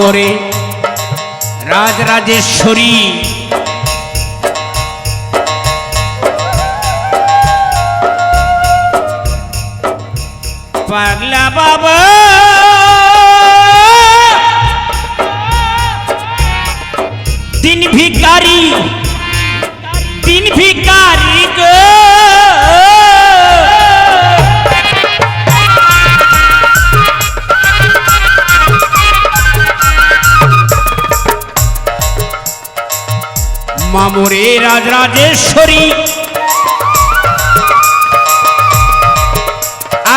মোরে রাজরাজেশ্বরী পাগলা বাবা দিন ভিখারি গো মামরে রাজরাজেশ্বরী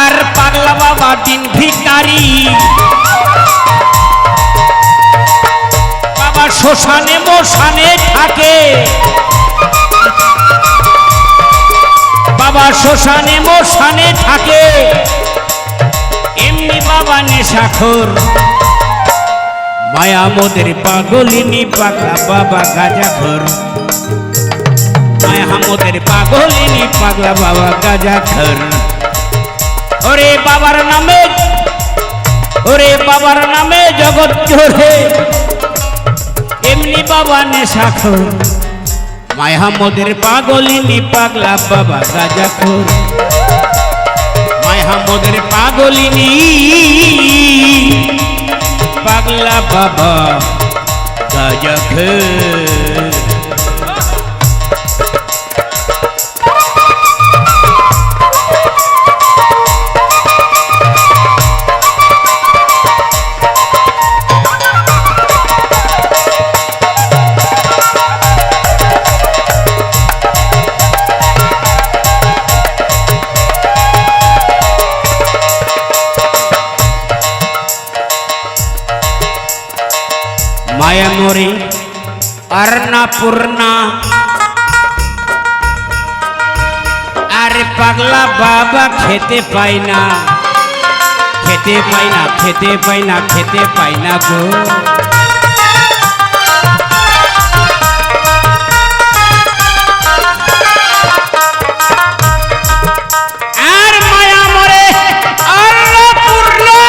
আর পাগলা বাবা দিন ভিখারি বাবা শ্মশানে মশানে থাকে বাবা শ্মশানে মশানে থাকে এমনি বাবা নেশাখোর মায়া মোদের পাগলিনী পাগলা বাবা গাঁজাখোর মায়া মোদের পাগলিনী পাগলা বাবা গাঁজাখোর ওরে বাবার নামে জগৎ জোরে এমনি বাবা নেশাখোর মায়া মোদের পাগলিনী পাগলা বাবা গাঁজাখোর মায়া মোদের পাগলিনী পাগলা বাবা গাঁজাখোর মায়া মোরে অন্নপূর্ণা আরে পাগলা বাবা খেতে পাই না গো আর মায়া মোরে অন্নপূর্ণা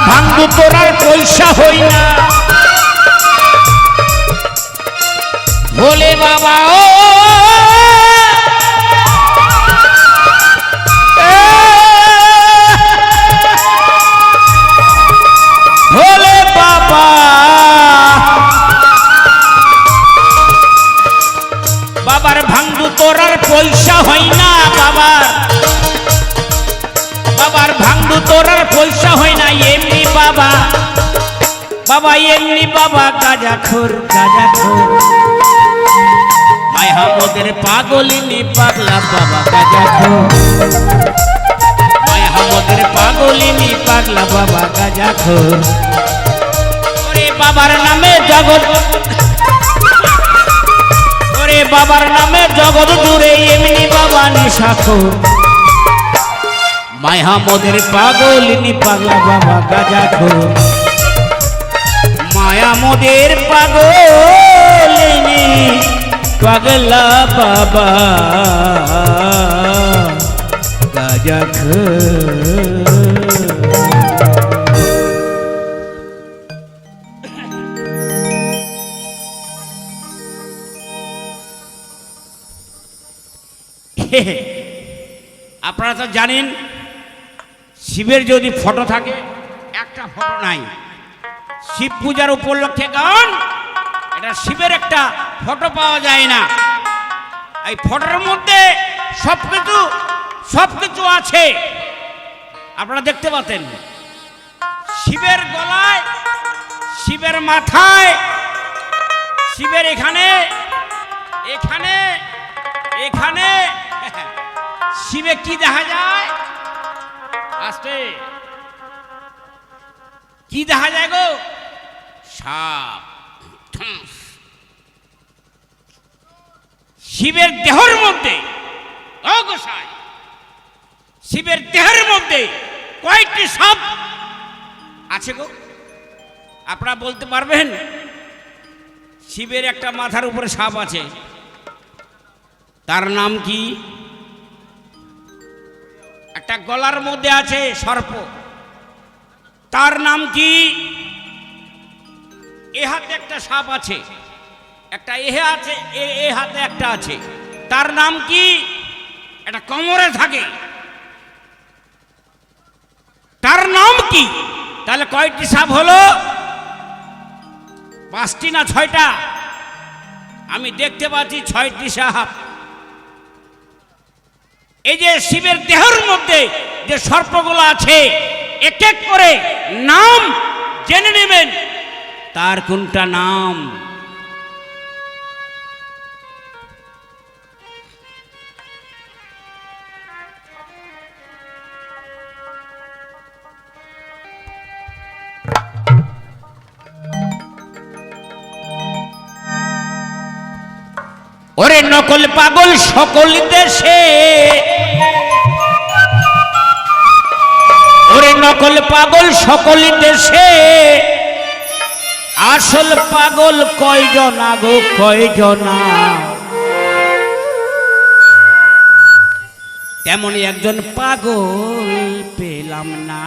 ভাঙ্গু তোরার পয়সা হই না ভোলে বাবা ও ভোলে বাবা বাবার ভাঙ্গু তোরার পয়সা হই না বাবার ভাঙ্গু তোরার পয়সা হয় না এমনি বাবা এমনি বাবা গাঁজাখোর মায়া মোদের পাগলিনী পাগলা বাবা গাঁজাখোর মায়া মোদের পাগলিনী পাগলা বাবা গাঁজাখোর ওরে বাবার নামে জগৎ জুড়ে এমনি বাবা নেশাখোর মায়া মোদের পাগলিনী পাগলা বাবা গাঁজাখোর মায়া মোদের পাগলিনী পাগলা বাবা গাঁজাখোর আপনারা তো জানেন শিবের যদি ফটো থাকে একটা ফটো নাই শিব পূজার উপলক্ষে গান এটা শিবের একটা ফটো পাওয়া যায় না এই ফটোর মধ্যে সবকিছু আছে আপনারা দেখতে পাচ্ছেন শিবের গলায় শিবের মাথায় শিবের এখানে শিবে কি দেখা যায় আস্তে কি দেখা যায় গো সাপ শিবের দেহর মধ্যে গোসাই শিবের দেহের মধ্যে কয়েকটি সাপ আছে গো? আপনারা বলতে পারবেন? শিবের একটা মাথার উপরে সাপ আছে, তার নাম কি? একটা গলার মধ্যে আছে সর্প, তার নাম কি? এ হাতে একটা সাপ আছে, একটা এহে আছে, এ হাতে একটা আছে, তার নাম কি? এটা কোমরে থাকে, তার নাম কি? তাহলে কয়টি সাপ হলো? 5টি না 6টা? আমি দেখতে পাচ্ছি 6টি সাপ। এই যে শিবের দেহের মধ্যে যে সর্পগুলো আছে, এক এক করে নাম জেনে নেবেন, তার কোনটা নাম? ওরে নকল পাগল সকল দেশে, ওরে নকল পাগল সকল দেশে, আসল পাগল কয়জনা গো কয়জনা? তেমনই একজন পাগল পেলাম না,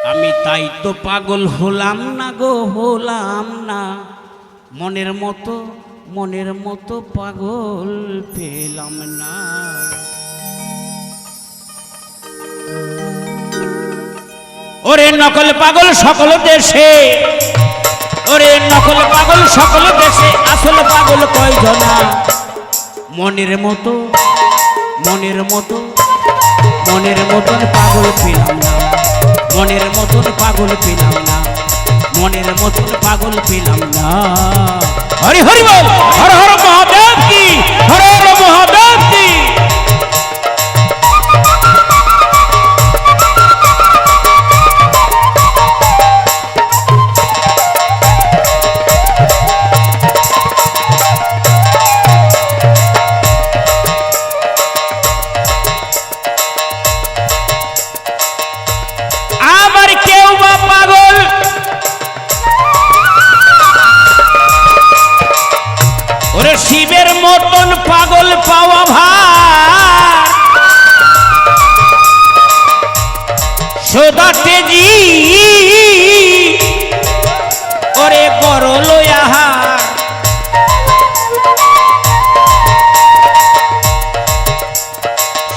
আমি তাই তো পাগল হলাম না গো, হলাম না। মনের মতো পাগল পেলাম না। ওরে নকল পাগল সকল দেশে, ওরে নকল পাগল সকল দেশে, আসল পাগল কয়জনা? মনের মতন পাগল পেলাম না, মনের মতন পাগল পেলাম না, মনের মতন পাগল পেলাম না। হরি হরি বল, হর হর মহাদেব কি, হর হর মহাদেব কি। শিবের মতন পাগল পাওয়া ভার, সদা তেজি ওরে গরল আহার।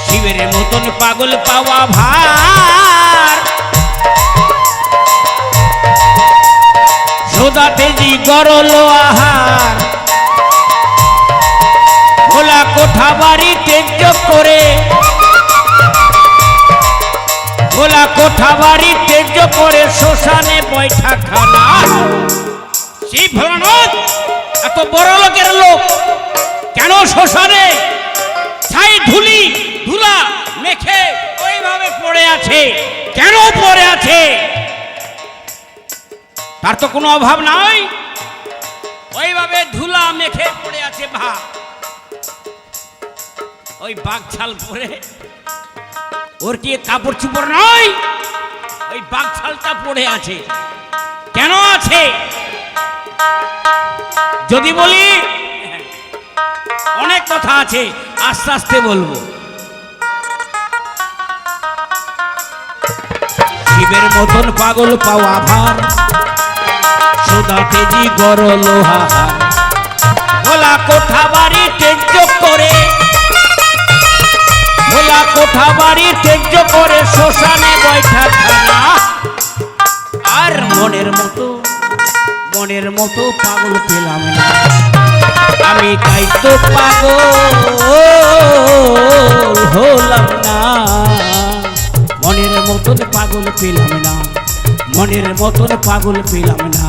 শিবের মতন পাগল পাওয়া ভার, সদা তেজি গরল আহার। ভোলা কোঠা বাড়ি তেজ্য করে, ভোলা কোঠা বাড়ি তেজ্য করে, শ্মশানে বৈঠা খানা। শিব ভোলানাথ এত বড় লোকের লোক, কেন শ্মশানে ছাই ধুলা মেখে ওইভাবে পড়ে আছে? কেন পড়ে আছে? তার তো কোনো অভাব নাই, ওইভাবে ধুলা মেখে পড়ে আছে। ভাব, ওই বাঘছাল পরে, ওর কি কাপড় চুপড় নয়? ওই বাঘছালটা পড়ে আছে, কেন আছে যদি বলি? অনেক কথা আছে, আস্তে আস্তে বলবো। শিবের মতন পাগল পাওয়া ভার, সদা তেজি গরল হাহার। ভোলা কোঠা বাড়ি তেজ্য করে, ভোলা কোঠা বাড়ি তেজ্য করে, শ্মশানে বৈঠা খানা। আর মনের মতো পাগল পেলাম না, আমি তাই তো পাগল হলাম না। মনের মতন পাগল পেলাম না, মনের মতন পাগল পেলাম না।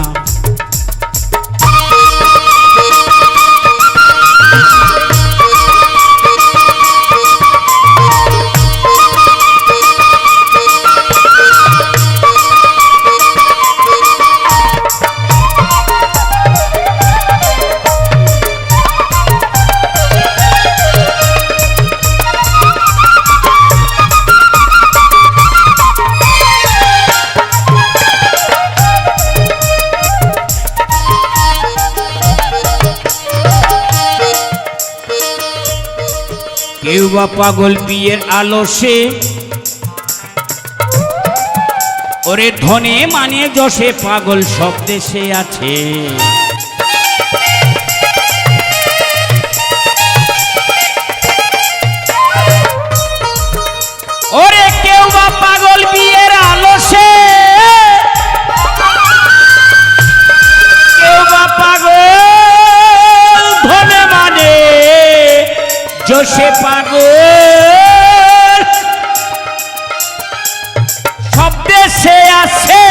কেউ বা পাগল বিয়ের আলসে, ওরে ধনে মানে যশে পাগল সব দেশে আছে। ওরে কেউ বা পাগল বিয়ের আলসে, কেউ বা পাগল ধনে মানে যশে পাগল সব দেশে আছে।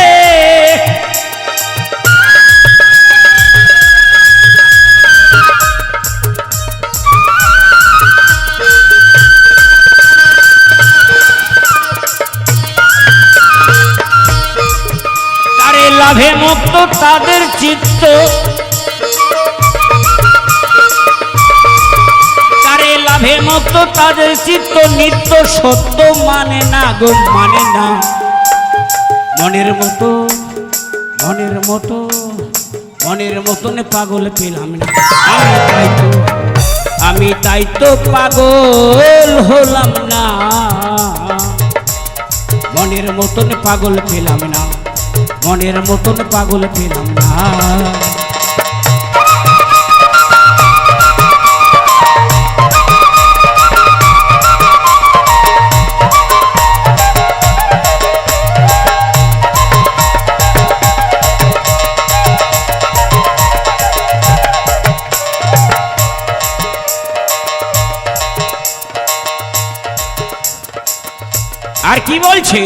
তারে লাভে মুক্ত তাদের চিত্ত, তারে লাভে মুক্ত তাদের চিত্ত, নিত্য সত্য মানে না গো মানে না। মনের মতো মনের মতো মনের মতন পাগল পেলাম না, আমি তাই তো পাগল হলাম না। মনের মতন পাগল পেলাম না, মনের মতন পাগল পেলাম না। আর কি বলছে,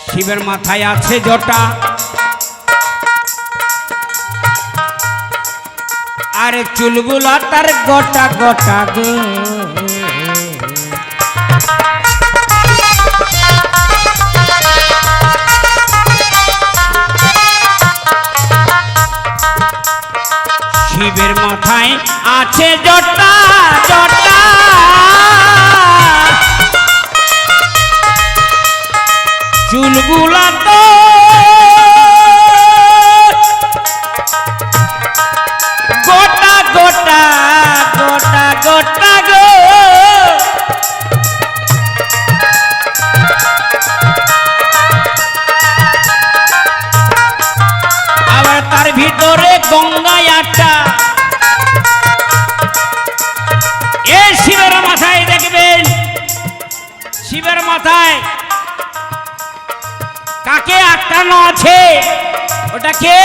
শিবের মাথায় আছে জটা, আরে চুলগুলা তার গোটা গোটা গো। শিবের মাথায় আছে জটা জটা, চুলগুলা তো গোটা গোটা গোটা গোটা গো। আবার তার ভিতরে গঙ্গায় আটা, এ শিবের মাথায় দেখবেন, শিবের মাথায় কাকে আটকানো আছে, ওটা কে?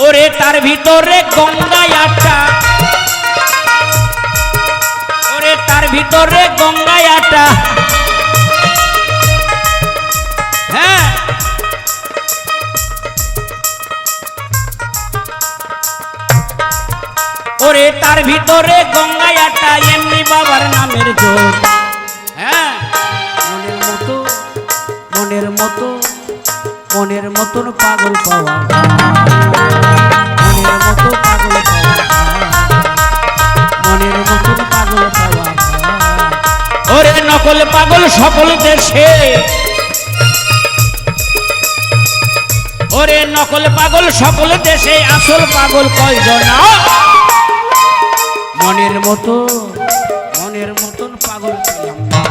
ওরে তার ভিতরে গঙ্গায় আটা, ওরে তার ভিতরে গঙ্গায় আটা। হ্যাঁ, ওরে তার ভিতরে গঙ্গায় আটা, এমনি বাবার নামের জোর। হ্যাঁ, মনের মতো মনের মতো মনের মতন পাগল পাওয়া, মনের মতো পাগল পাওয়া, মনের মতন পাগল পাওয়া। ওরে নকল পাগল সকল দেশে, ওরে নকল পাগল সকল দেশে, আসল পাগল কয়জনা। মনের মতো মনের মতন পাগল পেলাম না,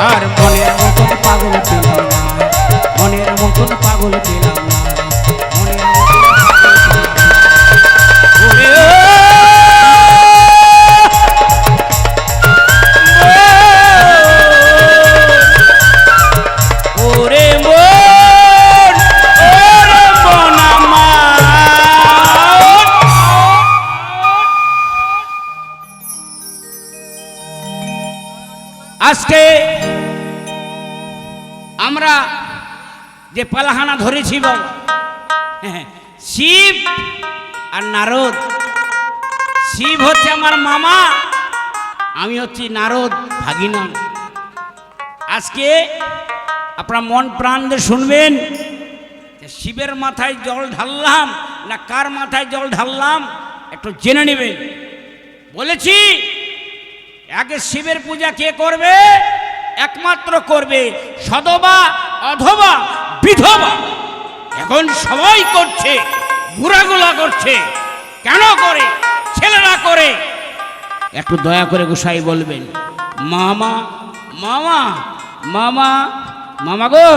আর মনের মতন পাগল পেলাম না, মনের মতন পাগল পেলাম না, মনের মতন পাগল পেলাম না। ওরে মন, ওরে মন আমার। আজকে আমরা যে পালাহানা ধরেছি বল, শিব আর নারদ। শিব হচ্ছে আমার মামা, আমি হচ্ছি নারদ ভাগিনা। আজকে আপনারা মন প্রাণ দিয়ে শুনবেন, শিবের মাথায় জল ঢাললাম না কার মাথায় জল ঢাললাম একটু জেনে নেবেন। বলেছি আগে শিবের পূজা কে করবে? একমাত্র করবে সধবা অধবা বিধবা। এখন সবাই করছে, বুড়াগুলা করছে। কেন করে? ছেলেরা করে। একটু দয়া করে গোসাই বলবেন, মামা মামা মামা মামা গো